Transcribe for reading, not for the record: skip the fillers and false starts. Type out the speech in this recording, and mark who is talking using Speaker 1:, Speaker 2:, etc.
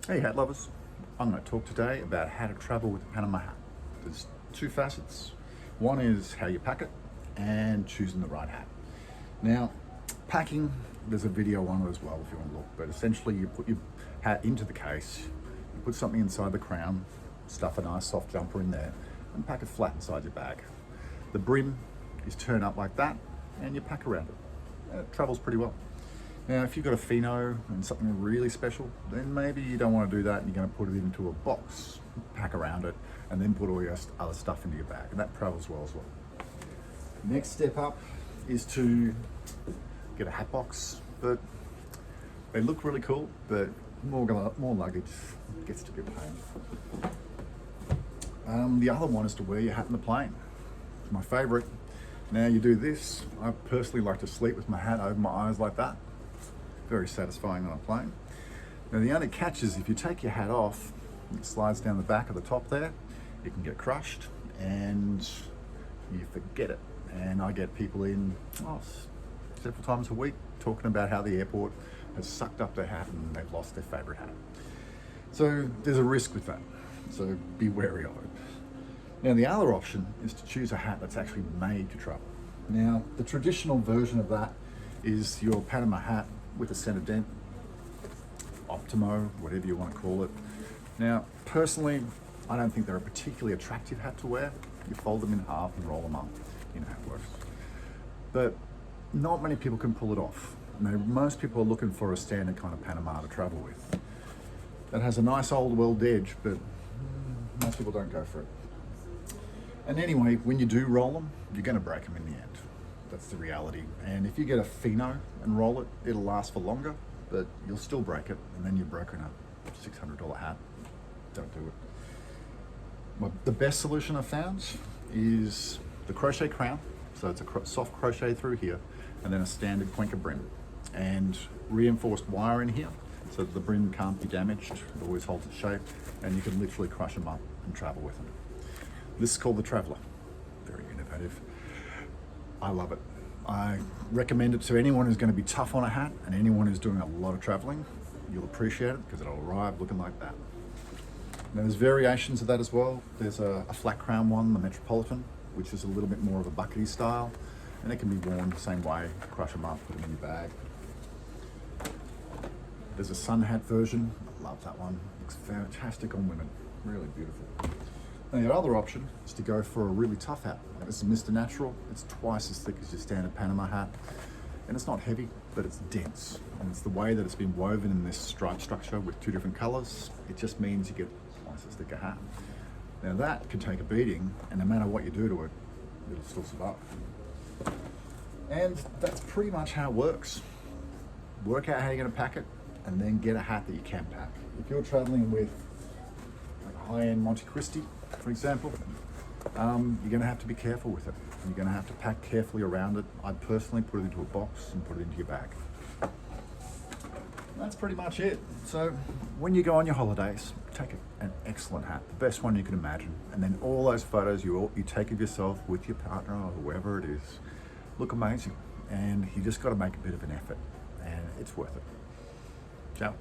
Speaker 1: Hey hat lovers, I'm going to talk today about how to travel with the Panama hat. There's two facets. One is how you pack it and choosing the right hat. Now, packing, there's a video on it as well if you want to look, but essentially you put your hat into the case, you put something inside the crown, stuff a nice soft jumper in there, and pack it flat inside your bag. The brim is turned up like that, and you pack around it. And it travels pretty well. Now, if you've got a pheno and something really special, then maybe you don't want to do that and you're going to put it into a box, pack around it, and then put all your other stuff into your bag, and that travels well as well. Next step up is to get a hat box, but they look really cool, but more luggage gets to be a pain. The other one is to wear your hat in the plane. It's my favorite. Now you do this, I personally like to sleep with my hat over my eyes like that. Very satisfying on a plane. Now the only catch is if you take your hat off, it slides down the back of the top there, it can get crushed and you forget it. And I get people in several times a week talking about how the airport has sucked up their hat and they've lost their favorite hat. So there's a risk with that, so be wary of it. Now the other option is to choose a hat that's actually made to travel. Now the traditional version of that is your Panama hat with a center dent, Optimo, whatever you want to call it. Now, personally, I don't think they're a particularly attractive hat to wear. You fold them in half and roll them up. You know how it works. But not many people can pull it off. Now, most people are looking for a standard kind of Panama to travel with. That has a nice old weld edge, but most people don't go for it. And anyway, when you do roll them, you're going to break them in the end. That's the reality. And if you get a pheno and roll it, it'll last for longer, but you'll still break it, and then you've broken a $600 hat. Don't do it. The best solution I've found is the crochet crown. So it's a soft crochet through here, and then a standard Cuenca brim, and reinforced wire in here so that the brim can't be damaged. It always holds its shape, and you can literally crush them up and travel with them. This is called the Traveler. Very innovative. I love it. I recommend it to anyone who's going to be tough on a hat and anyone who's doing a lot of traveling. You'll appreciate it because it'll arrive looking like that. Now there's variations of that as well. There's a flat crown one, the Metropolitan, which is a little bit more of a buckety style, and it can be worn the same way. Crush them up, put them in your bag. There's a sun hat version. I love that one. Looks fantastic on women. Really beautiful. And the other option is to go for a really tough hat. This is Mr. Natural. It's twice as thick as your standard Panama hat. And it's not heavy, but it's dense. And it's the way that it's been woven in this stripe structure with two different colors. It just means you get twice as thick a hat. Now that can take a beating, and no matter what you do to it, it'll still survive. And that's pretty much how it works. Work out how you're gonna pack it, and then get a hat that you can pack. If you're traveling with like high-end Monte Cristi, for example, you're going to have to be careful with it. You're going to have to pack carefully around it. I personally put it into a box and put it into your bag. That's pretty much it. So when you go on your holidays, take an excellent hat, the best one you can imagine, and then all those photos you take of yourself with your partner or whoever it is look amazing. And you just got to make a bit of an effort, and it's worth it. Ciao.